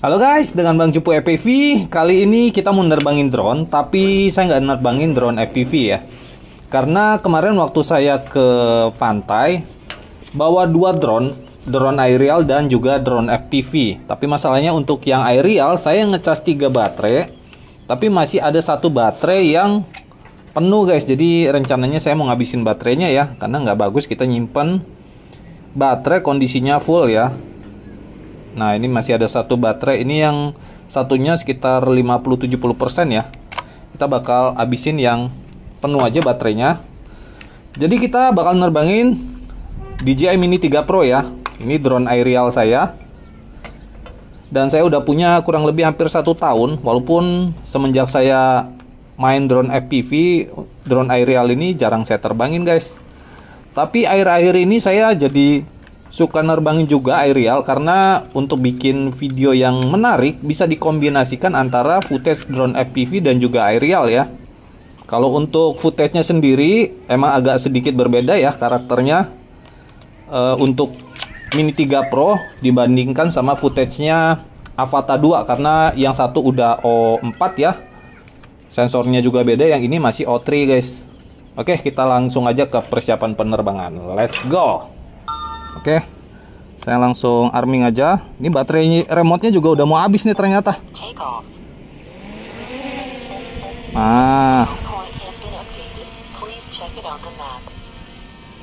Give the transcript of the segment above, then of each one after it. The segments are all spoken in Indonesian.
Halo guys, dengan Bang Cupu FPV. Kali ini kita mau nerbangin drone, tapi saya nggak nerbangin drone FPV ya. Karena kemarin waktu saya ke pantai, bawa dua drone aerial dan juga drone FPV. Tapi masalahnya untuk yang aerial, saya ngecas 3 baterai, tapi masih ada satu baterai yang penuh guys. Jadi rencananya saya mau ngabisin baterainya ya, karena nggak bagus kita nyimpen baterai kondisinya full ya. Nah, ini masih ada satu baterai. Ini yang satunya sekitar 50-70% ya. Kita bakal habisin yang penuh aja baterainya. Jadi kita bakal nerbangin DJI Mini 3 Pro ya. Ini drone aerial saya. Dan saya udah punya kurang lebih hampir 1 tahun. Walaupun semenjak saya main drone FPV, drone aerial ini jarang saya terbangin guys. Tapi akhir-akhir ini saya jadi suka nerbangin juga aerial, karena untuk bikin video yang menarik bisa dikombinasikan antara footage drone FPV dan juga aerial ya. Kalau untuk footage-nya sendiri emang agak sedikit berbeda ya karakternya untuk Mini 3 Pro dibandingkan sama footage-nya Avata 2, karena yang satu udah O4 ya. Sensornya juga beda, yang ini masih O3 guys. Oke, kita langsung aja ke persiapan penerbangan. Let's go. Oke, saya langsung arming aja. Ini baterai remote-nya juga udah mau habis nih ternyata. Nah,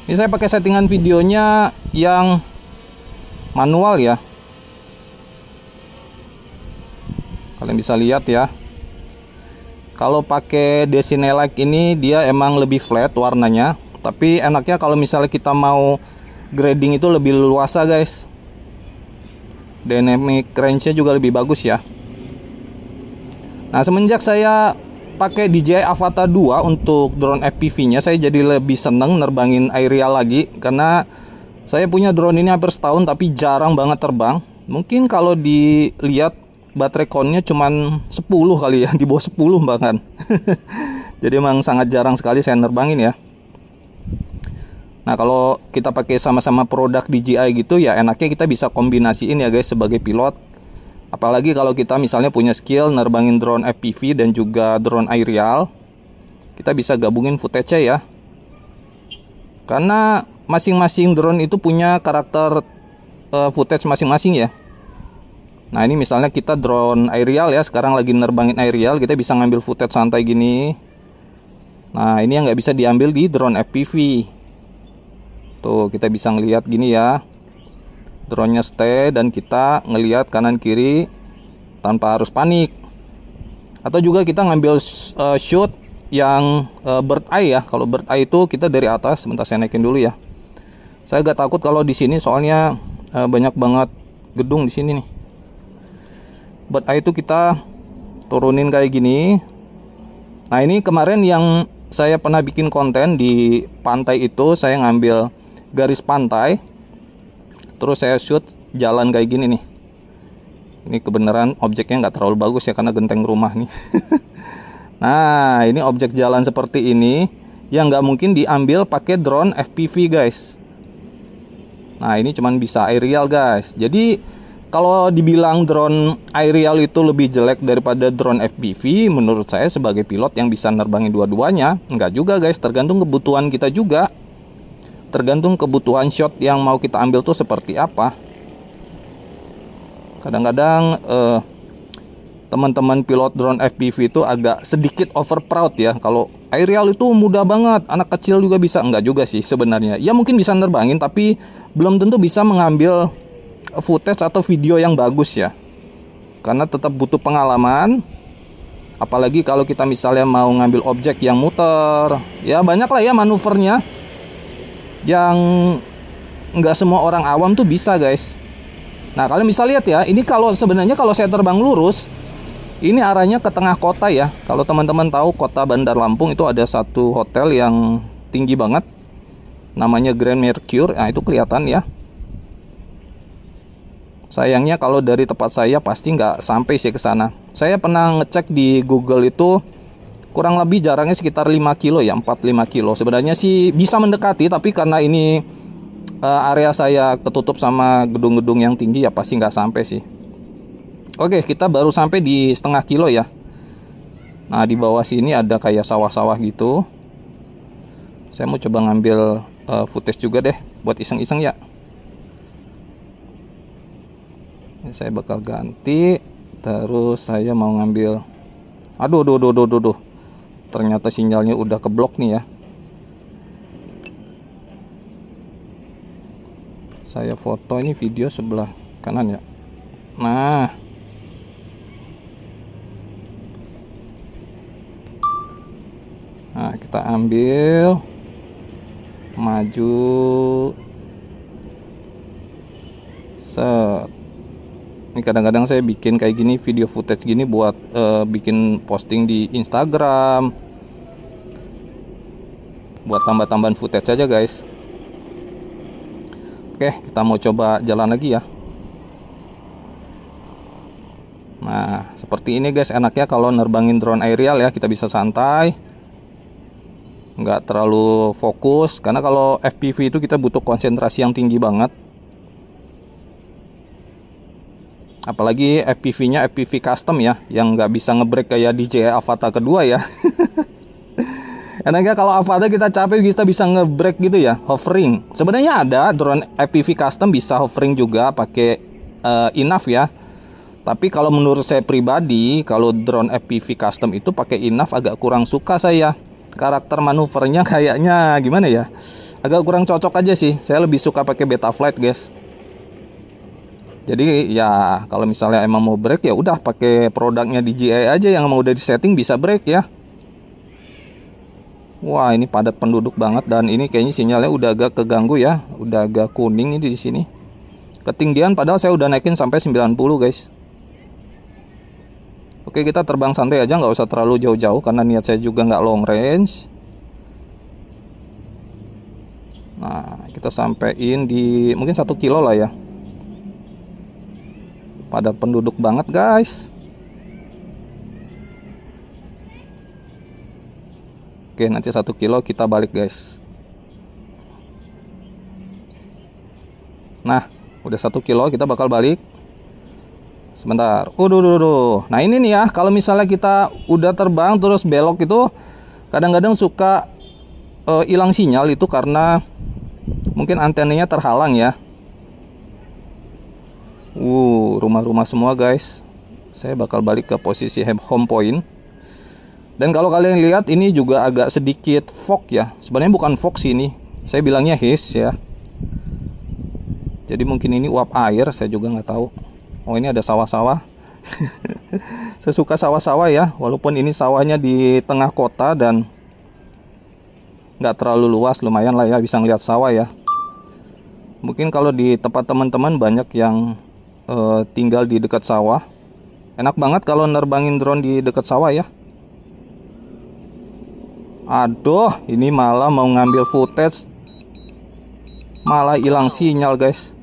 ini saya pakai settingan videonya yang manual ya. Kalian bisa lihat ya. Kalau pakai Desinelec ini dia emang lebih flat warnanya. Tapi enaknya kalau misalnya kita mau grading itu lebih luasa guys. Dynamic range-nya juga lebih bagus ya. Nah, semenjak saya pakai DJI Avata 2 untuk drone FPV-nya, saya jadi lebih seneng nerbangin aerial lagi. Karena saya punya drone ini hampir setahun tapi jarang banget terbang. Mungkin kalau dilihat baterai count-nya cuman 10 kali ya, di bawah 10 bahkan. Jadi emang sangat jarang sekali saya nerbangin ya. Nah, kalau kita pakai sama-sama produk DJI gitu ya, enaknya kita bisa kombinasiin ya guys sebagai pilot. Apalagi kalau kita misalnya punya skill nerbangin drone FPV dan juga drone aerial, kita bisa gabungin footage-nya ya. Karena masing-masing drone itu punya karakter footage masing-masing ya. Nah, ini misalnya kita drone aerial ya, sekarang lagi nerbangin aerial, kita bisa ngambil footage santai gini. Nah, ini yang nggak bisa diambil di drone FPV. Tuh, kita bisa ngelihat gini ya, drone-nya stay dan kita ngelihat kanan kiri tanpa harus panik. Atau juga kita ngambil shoot yang bird eye ya. Kalau bird eye itu kita dari atas. Sebentar saya naikin dulu ya. Saya agak takut kalau di sini soalnya banyak banget gedung di sini nih. Bird eye itu kita turunin kayak gini. Nah, ini kemarin yang saya pernah bikin konten di pantai itu, saya ngambil garis pantai, terus saya shoot jalan kayak gini nih. Ini kebenaran objeknya nggak terlalu bagus ya, karena genteng rumah nih. Nah, ini objek jalan seperti ini yang nggak mungkin diambil pakai drone FPV guys. Nah, ini cuman bisa aerial guys. Jadi kalau dibilang drone aerial itu lebih jelek daripada drone FPV, menurut saya sebagai pilot yang bisa nerbangin dua-duanya, enggak juga guys, tergantung kebutuhan kita juga. Tergantung kebutuhan shot yang mau kita ambil tuh seperti apa. Kadang-kadang teman-teman pilot drone FPV itu agak sedikit over proud ya. Kalau aerial itu mudah banget, anak kecil juga bisa. Enggak juga sih sebenarnya. Ya mungkin bisa nerbangin, tapi belum tentu bisa mengambil footage atau video yang bagus ya. Karena tetap butuh pengalaman. Apalagi kalau kita misalnya mau ngambil objek yang muter, ya banyak lah ya manuvernya yang nggak semua orang awam tuh bisa guys. Nah, kalian bisa lihat ya, ini kalau sebenarnya kalau saya terbang lurus, ini arahnya ke tengah kota ya. Kalau teman-teman tahu kota Bandar Lampung itu ada satu hotel yang tinggi banget, namanya Grand Mercure. Nah, itu kelihatan ya. Sayangnya kalau dari tempat saya pasti nggak sampai sih ke sana. Saya pernah ngecek di Google itu kurang lebih jaraknya sekitar 5 kilo ya, 4-5 kilo. Sebenarnya sih bisa mendekati, tapi karena ini area saya ketutup sama gedung-gedung yang tinggi ya pasti nggak sampai sih. Oke, kita baru sampai di setengah kilo ya. Nah, di bawah sini ada kayak sawah-sawah gitu. Saya mau coba ngambil footage juga deh, buat iseng-iseng ya. Ini saya bakal ganti. Terus saya mau ngambil. Aduh, ternyata sinyalnya udah keblok nih ya. Saya foto ini video sebelah kanan ya. Nah, kita ambil, maju, set. Ini kadang-kadang saya bikin kayak gini, video footage gini buat bikin posting di Instagram, buat tambah-tambahan footage aja guys. Oke, kita mau coba jalan lagi ya. Nah, seperti ini guys enaknya kalau nerbangin drone aerial ya. Kita bisa santai, nggak terlalu fokus, karena kalau FPV itu kita butuh konsentrasi yang tinggi banget. Apalagi FPV-nya FPV custom ya, yang nggak bisa ngebrake kayak DJI Avata kedua ya. Enaknya kalau Avata kita capek kita bisa ngebrake gitu ya, hovering. Sebenarnya ada drone FPV custom bisa hovering juga pakai enough ya. Tapi kalau menurut saya pribadi, kalau drone FPV custom itu pakai enough agak kurang suka saya. Karakter manuvernya kayaknya gimana ya, agak kurang cocok aja sih. Saya lebih suka pakai Betaflight guys. Jadi ya kalau misalnya emang mau break ya udah pakai produknya DJI aja yang mau udah disetting bisa break ya. Wah, ini padat penduduk banget dan ini kayaknya sinyalnya udah agak keganggu ya, udah agak kuning ini di sini. Ketinggian padahal saya udah naikin sampai 90 guys. Oke, kita terbang santai aja, nggak usah terlalu jauh-jauh karena niat saya juga nggak long range. Nah, kita sampein di mungkin 1 kilo lah ya. Pada penduduk banget guys. Oke, nanti 1 kilo kita balik guys. Nah, udah 1 kilo kita bakal balik. Sebentar. Nah ini nih ya, kalau misalnya kita udah terbang terus belok itu kadang-kadang suka hilang sinyal itu karena mungkin antenanya terhalang ya. Rumah-rumah semua guys. Saya bakal balik ke posisi home point. Dan kalau kalian lihat ini juga agak sedikit fog ya. Sebenarnya bukan fog sih ini. Saya bilangnya haze ya. Jadi mungkin ini uap air, saya juga nggak tahu. Oh, ini ada sawah-sawah. Saya suka sawah-sawah ya. Walaupun ini sawahnya di tengah kota dan nggak terlalu luas, lumayan lah ya bisa ngeliat sawah ya. Mungkin kalau di tempat teman-teman banyak yang tinggal di dekat sawah, enak banget kalau nerbangin drone di dekat sawah ya. Aduh, ini malah mau ngambil footage, malah hilang sinyal guys.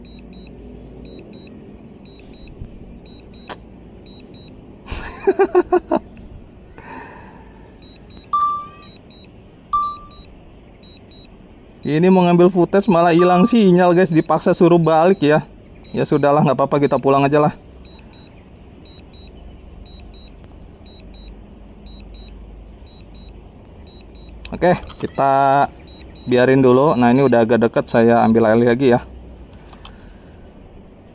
Ini mau ngambil footage malah hilang sinyal guys, dipaksa suruh balik ya. Ya sudahlah, nggak apa-apa, kita pulang aja lah. Oke, kita biarin dulu. Nah ini udah agak dekat, saya ambil alih lagi ya.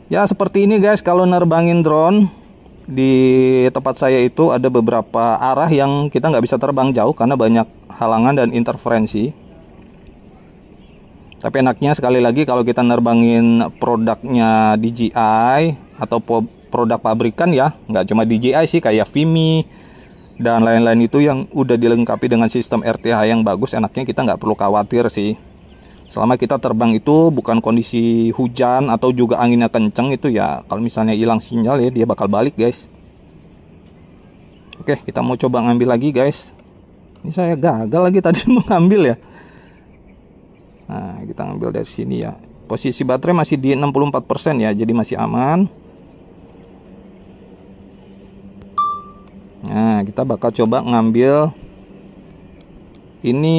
Ya seperti ini guys, kalau nerbangin drone di tempat saya itu ada beberapa arah yang kita nggak bisa terbang jauh karena banyak halangan dan interferensi. Tapi enaknya sekali lagi kalau kita nerbangin produknya DJI atau produk pabrikan ya, nggak cuma DJI sih, kayak Vimy dan lain-lain itu yang udah dilengkapi dengan sistem RTH yang bagus, enaknya kita nggak perlu khawatir sih. Selama kita terbang itu bukan kondisi hujan atau juga anginnya kenceng itu ya, kalau misalnya hilang sinyal ya dia bakal balik guys. Oke, kita mau coba ngambil lagi guys. Ini saya gagal lagi tadi mau ngambil ya. Nah, kita ngambil dari sini ya. Posisi baterai masih di 64% ya, jadi masih aman. Nah, kita bakal coba ngambil. Ini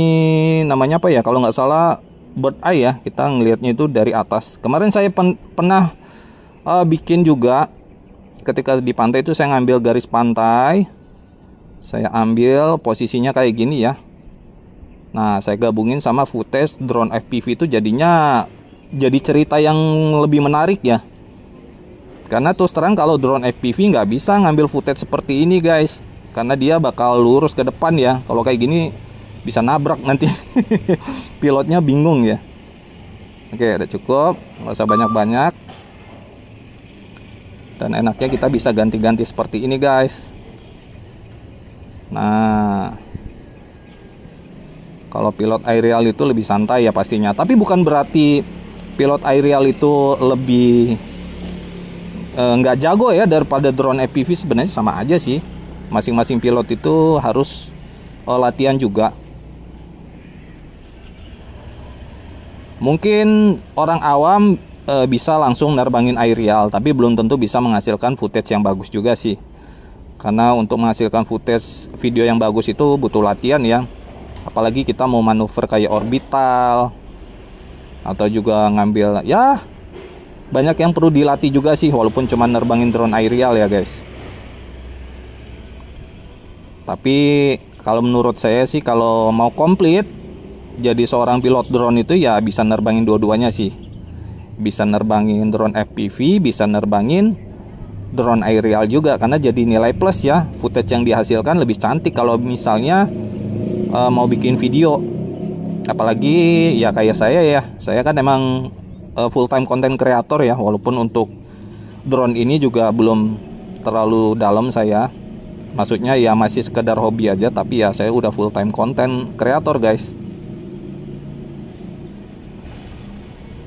namanya apa ya? Kalau nggak salah bird eye ya. Kita ngelihatnya itu dari atas. Kemarin saya pernah bikin juga ketika di pantai itu saya ngambil garis pantai, saya ambil posisinya kayak gini ya. Nah, saya gabungin sama footage drone FPV itu jadinya jadi cerita yang lebih menarik ya. Karena terus terang kalau drone FPV nggak bisa ngambil footage seperti ini guys, karena dia bakal lurus ke depan ya. Kalau kayak gini bisa nabrak nanti. Pilotnya bingung ya. Oke, udah cukup, nggak usah banyak-banyak. Dan enaknya kita bisa ganti-ganti seperti ini guys. Nah, kalau pilot aerial itu lebih santai ya pastinya. Tapi bukan berarti pilot aerial itu lebih nggak jago ya daripada drone FPV. Sebenarnya sama aja sih. Masing-masing pilot itu harus latihan juga. Mungkin orang awam bisa langsung nerbangin aerial, tapi belum tentu bisa menghasilkan footage yang bagus juga sih. Karena untuk menghasilkan footage video yang bagus itu butuh latihan ya. Apalagi kita mau manuver kayak orbital atau juga ngambil ya, banyak yang perlu dilatih juga sih, walaupun cuma nerbangin drone aerial ya guys. Tapi kalau menurut saya sih, kalau mau komplit jadi seorang pilot drone itu ya bisa nerbangin dua-duanya sih. Bisa nerbangin drone FPV, bisa nerbangin drone aerial juga, karena jadi nilai plus ya. Footage yang dihasilkan lebih cantik kalau misalnya mau bikin video. Apalagi ya kayak saya ya, saya kan emang full time content creator ya. Walaupun untuk drone ini juga belum terlalu dalam saya, maksudnya ya masih sekedar hobi aja. Tapi ya saya udah full time content creator guys.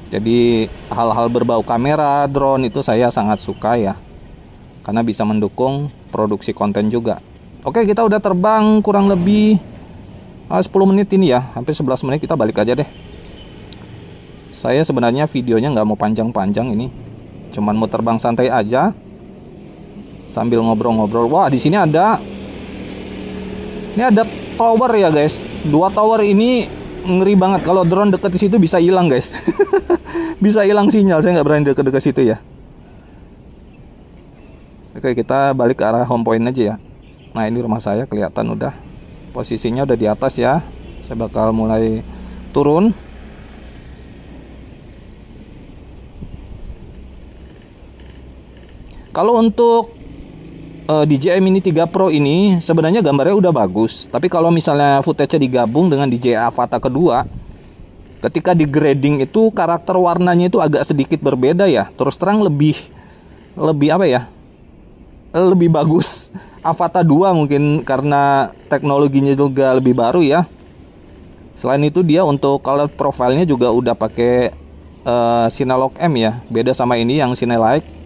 Jadi hal-hal berbau kamera, drone itu saya sangat suka ya, karena bisa mendukung produksi konten juga. Oke, kita udah terbang kurang lebih 10 menit ini ya, hampir 11 menit. Kita balik aja deh. Saya sebenarnya videonya nggak mau panjang-panjang ini, cuman mau terbang santai aja sambil ngobrol-ngobrol. Wah, di sini ada, ini ada tower ya guys. 2 tower ini ngeri banget. Kalau drone deket di situ bisa hilang guys. Bisa hilang sinyal. Saya nggak berani deket-deket situ ya. Oke, kita balik ke arah home point aja ya. Nah, ini rumah saya kelihatan udah. Posisinya udah di atas ya. Saya bakal mulai turun. Kalau untuk DJI Mini 3 Pro ini sebenarnya gambarnya udah bagus. Tapi kalau misalnya footage-nya digabung dengan DJI Avata kedua, ketika di grading itu karakter warnanya itu agak sedikit berbeda ya. Terus terang lebih apa ya? Lebih bagus Avata 2 mungkin karena teknologinya juga lebih baru ya. Selain itu dia untuk color profile-nya juga udah pakai Cinelog M ya. Beda sama ini yang Cinelike.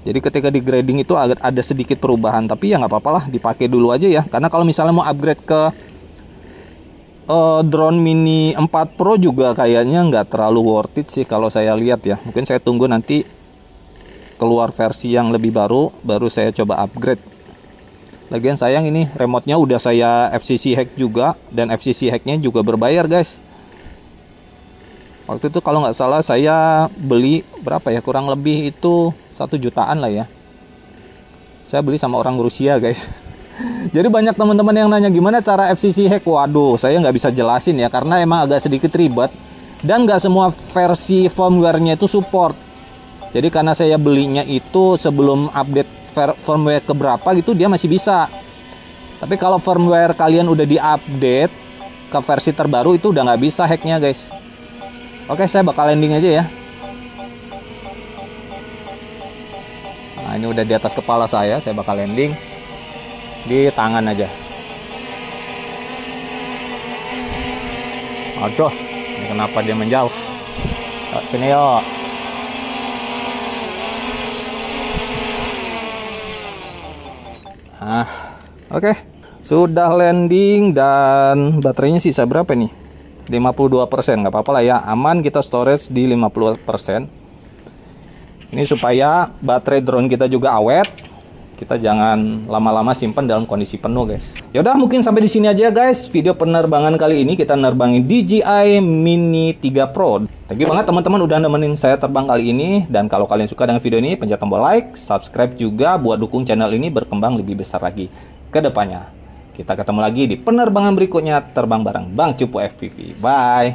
Jadi ketika di grading itu ada sedikit perubahan, tapi ya nggak apa-apa lah, dipakai dulu aja ya. Karena kalau misalnya mau upgrade ke drone Mini 4 Pro juga kayaknya nggak terlalu worth it sih kalau saya lihat ya. Mungkin saya tunggu nanti keluar versi yang lebih baru saya coba upgrade. Lagian sayang ini remote-nya udah saya FCC hack juga, dan FCC hacknya juga berbayar guys. Waktu itu kalau nggak salah saya beli berapa ya, kurang lebih itu 1 jutaan lah ya. Saya beli sama orang Rusia guys. Jadi banyak teman-teman yang nanya gimana cara FCC hack. Waduh, saya nggak bisa jelasin ya, karena emang agak sedikit ribet dan nggak semua versi firmware-nya itu support. Jadi karena saya belinya itu sebelum update firmware keberapa gitu, dia masih bisa. Tapi kalau firmware kalian udah diupdate ke versi terbaru itu udah nggak bisa hacknya guys. Oke, saya bakal landing aja ya. Nah, ini udah di atas kepala saya bakal landing di tangan aja. Aduh, ini kenapa dia menjauh? Sini yuk. Nah, oke. Sudah landing dan baterainya sisa berapa nih? 52%, nggak apa-apa lah ya, aman. Kita storage di 50%. Ini supaya baterai drone kita juga awet. Kita jangan lama-lama simpan dalam kondisi penuh, guys. Yaudah, mungkin sampai di sini aja, guys. Video penerbangan kali ini kita nerbangin DJI Mini 3 Pro. Thank you banget teman-teman udah nemenin saya terbang kali ini. Dan kalau kalian suka dengan video ini, pencet tombol like, subscribe juga buat dukung channel ini berkembang lebih besar lagi ke depannya. Kita ketemu lagi di penerbangan berikutnya, terbang bareng Bang Cupu FPV. Bye!